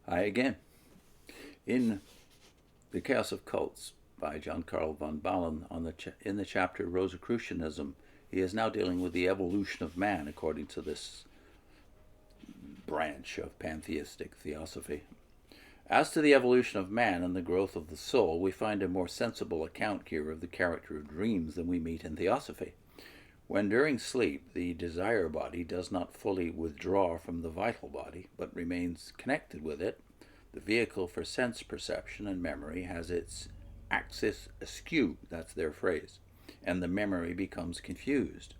Hi again. In The Chaos of Cults by Karel von Baalen in the chapter Rosicrucianism, he is now dealing with the evolution of man according to this branch of pantheistic theosophy. As to the evolution of man and the growth of the soul, we find a more sensible account here of the character of dreams than we meet in theosophy. When during sleep the desire body does not fully withdraw from the vital body, but remains connected with it, the vehicle for sense perception and memory has its axis askew, that's their phrase, and the memory becomes confused.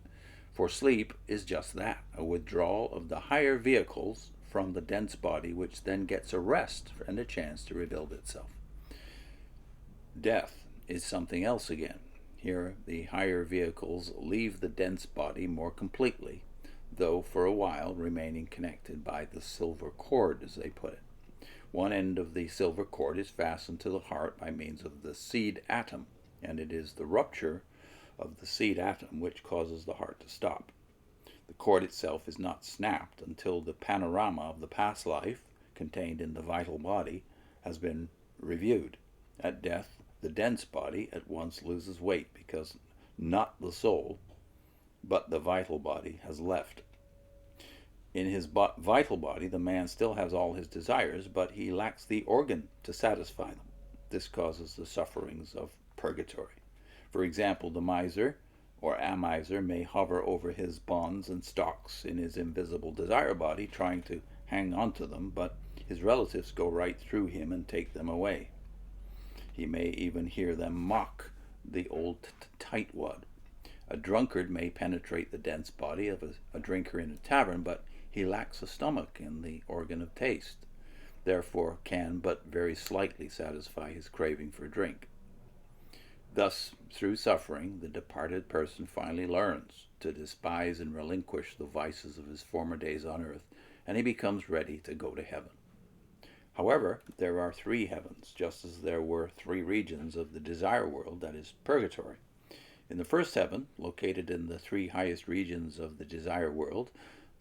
For sleep is just that, a withdrawal of the higher vehicles from the dense body, which then gets a rest and a chance to rebuild itself. Death is something else again. Here, the higher vehicles leave the dense body more completely, though for a while remaining connected by the silver cord, as they put it. One end of the silver cord is fastened to the heart by means of the seed atom, and it is the rupture of the seed atom which causes the heart to stop. The cord itself is not snapped until the panorama of the past life, contained in the vital body, has been reviewed. At death, the dense body at once loses weight because not the soul, but the vital body has left. In his vital body, the man still has all his desires, but he lacks the organ to satisfy them. This causes the sufferings of purgatory. For example, the miser or amiser may hover over his bonds and stocks in his invisible desire body, trying to hang on to them, but his relatives go right through him and take them away. He may even hear them mock the old tightwad. A drunkard may penetrate the dense body of a drinker in a tavern, but he lacks a stomach and the organ of taste, therefore can but very slightly satisfy his craving for drink. Thus, through suffering, the departed person finally learns to despise and relinquish the vices of his former days on earth, and he becomes ready to go to heaven. However, there are three heavens, just as there were three regions of the desire world, that is, purgatory. In the first heaven, located in the three highest regions of the desire world,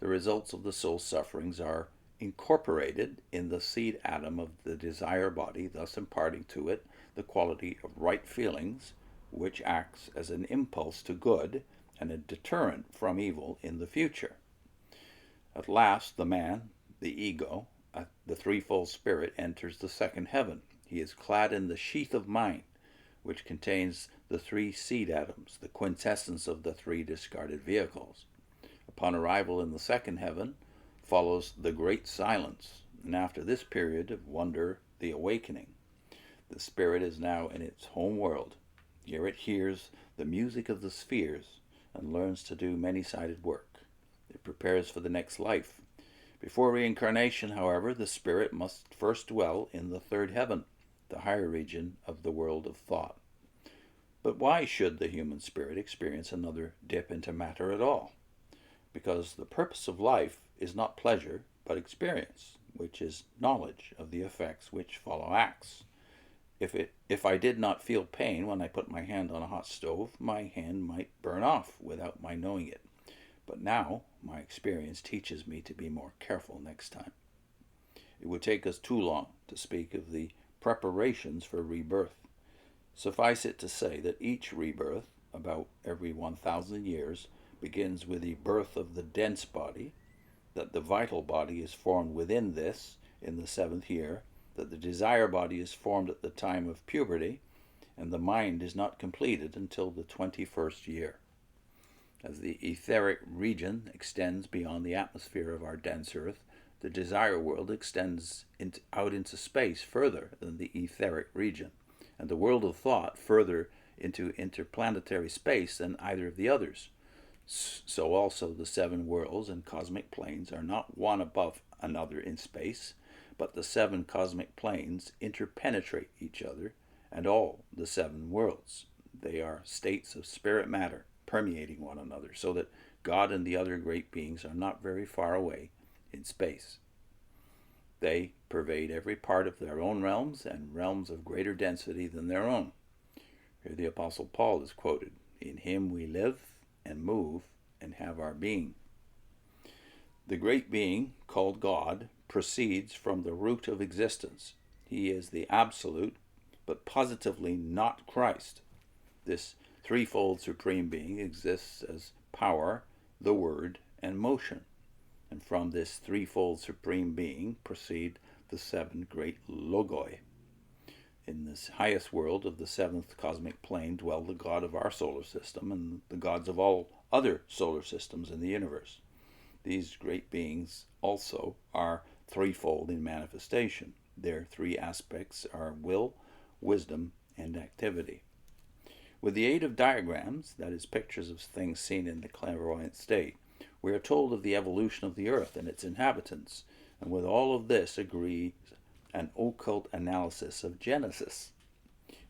the results of the soul's sufferings are incorporated in the seed atom of the desire body, thus imparting to it the quality of right feelings, which acts as an impulse to good and a deterrent from evil in the future. At last, the man, the ego, the threefold spirit, enters the second heaven. He is clad in the sheath of mind, which contains the three seed atoms, the quintessence of the three discarded vehicles. Upon arrival in the second heaven follows the great silence, and after this period of wonder, the awakening. The spirit is now in its home world. Here it hears the music of the spheres and learns to do many-sided work. It prepares for the next life. Before reincarnation, however, the spirit must first dwell in the third heaven, the higher region of the world of thought. But why should the human spirit experience another dip into matter at all? Because the purpose of life is not pleasure, but experience, which is knowledge of the effects which follow acts. If I did not feel pain when I put my hand on a hot stove, my hand might burn off without my knowing it. But now, my experience teaches me to be more careful next time. It would take us too long to speak of the preparations for rebirth. Suffice it to say that each rebirth, about every 1,000 years, begins with the birth of the dense body, that the vital body is formed within this in the 7th year, that the desire body is formed at the time of puberty, and the mind is not completed until the 21st year. As the etheric region extends beyond the atmosphere of our dense earth, the desire world extends out into space further than the etheric region, and the world of thought further into interplanetary space than either of the others. So also the 7 worlds and cosmic planes are not one above another in space, but the 7 cosmic planes interpenetrate each other and all the 7 worlds. They are states of spirit matter permeating one another, so that God and the other great beings are not very far away in space. They pervade every part of their own realms and realms of greater density than their own. Here the Apostle Paul is quoted, "In him we live and move and have our being." The great being, called God, proceeds from the root of existence. He is the absolute, but positively not Christ. This threefold supreme being exists as power, the word, and motion. And from this threefold supreme being proceed the seven great logoi. In this highest world of the seventh cosmic plane dwell the God of our solar system and the gods of all other solar systems in the universe. These great beings also are threefold in manifestation. Their three aspects are will, wisdom, and activity. With the aid of diagrams, that is, pictures of things seen in the clairvoyant state, we are told of the evolution of the earth and its inhabitants, and with all of this agrees an occult analysis of Genesis.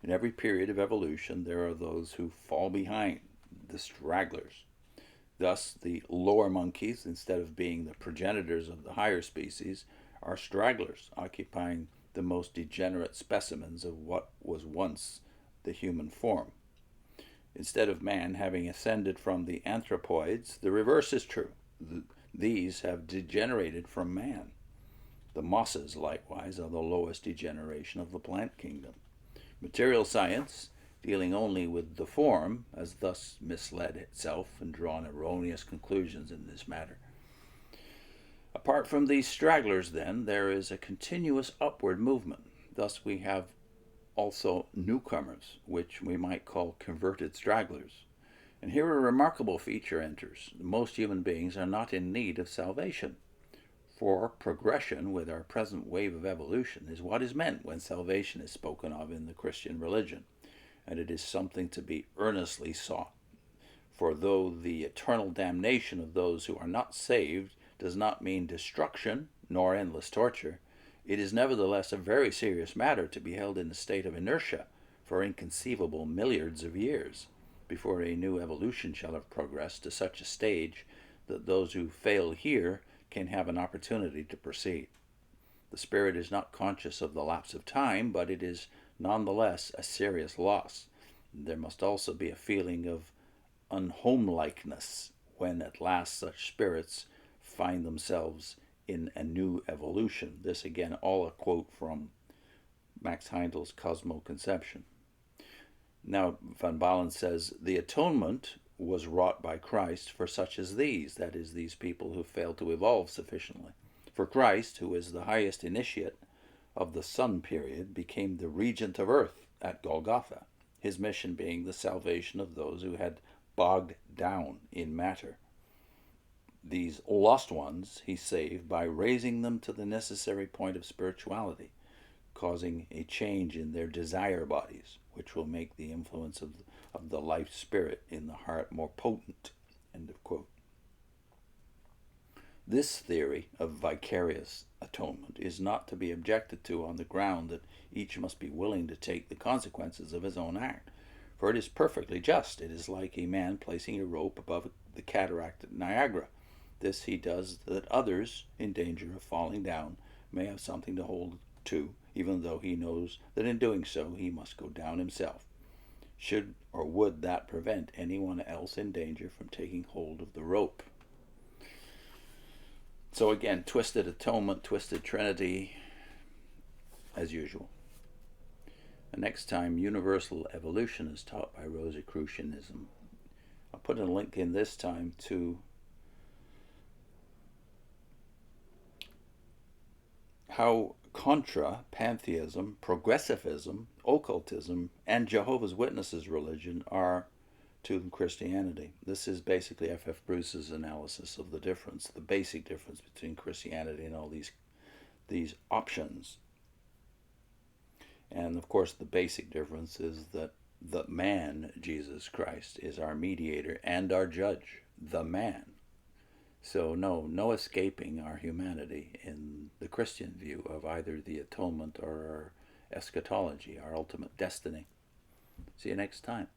In every period of evolution, there are those who fall behind, the stragglers. Thus, the lower monkeys, instead of being the progenitors of the higher species, are stragglers, occupying the most degenerate specimens of what was once the human form. Instead of man having ascended from the anthropoids, the reverse is true. These have degenerated from man. The mosses, likewise, are the lowest degeneration of the plant kingdom. Material science, dealing only with the form, has thus misled itself and drawn erroneous conclusions in this matter. Apart from these stragglers, then, there is a continuous upward movement. Thus we have also newcomers, which we might call converted stragglers. And here a remarkable feature enters. Most human beings are not in need of salvation. For progression with our present wave of evolution is what is meant when salvation is spoken of in the Christian religion, and it is something to be earnestly sought. For though the eternal damnation of those who are not saved does not mean destruction nor endless torture, it is nevertheless a very serious matter to be held in a state of inertia for inconceivable milliards of years before a new evolution shall have progressed to such a stage that those who fail here can have an opportunity to proceed. The spirit is not conscious of the lapse of time, but it is nonetheless a serious loss. There must also be a feeling of unhomelikeness when at last such spirits find themselves in a new evolution. This again, all a quote from Max Heindel's Cosmoconception. Now, von Baalen says, the atonement was wrought by Christ for such as these, that is, these people who failed to evolve sufficiently. For Christ, who is the highest initiate of the sun period, became the regent of earth at Golgotha, his mission being the salvation of those who had bogged down in matter. These lost ones he saved by raising them to the necessary point of spirituality, causing a change in their desire bodies, which will make the influence of the life spirit in the heart more potent. End of quote. This theory of vicarious atonement is not to be objected to on the ground that each must be willing to take the consequences of his own act, for it is perfectly just. It is like a man placing a rope above the cataract at Niagara. This he does that others, in danger of falling down, may have something to hold to, even though he knows that in doing so he must go down himself. Should or would that prevent anyone else in danger from taking hold of the rope? So again, twisted atonement, twisted Trinity, as usual. And next time, universal evolution is taught by Rosicrucianism. I'll put a link in this time to how contra pantheism, progressivism, occultism, and Jehovah's Witnesses religion are to Christianity. This is basically F.F. Bruce's analysis of the difference, the basic difference between Christianity and all these options. And of course, the basic difference is that the man, Jesus Christ, is our mediator and our judge, the man. So no escaping our humanity in the Christian view of either the atonement or our eschatology, our ultimate destiny. See you next time.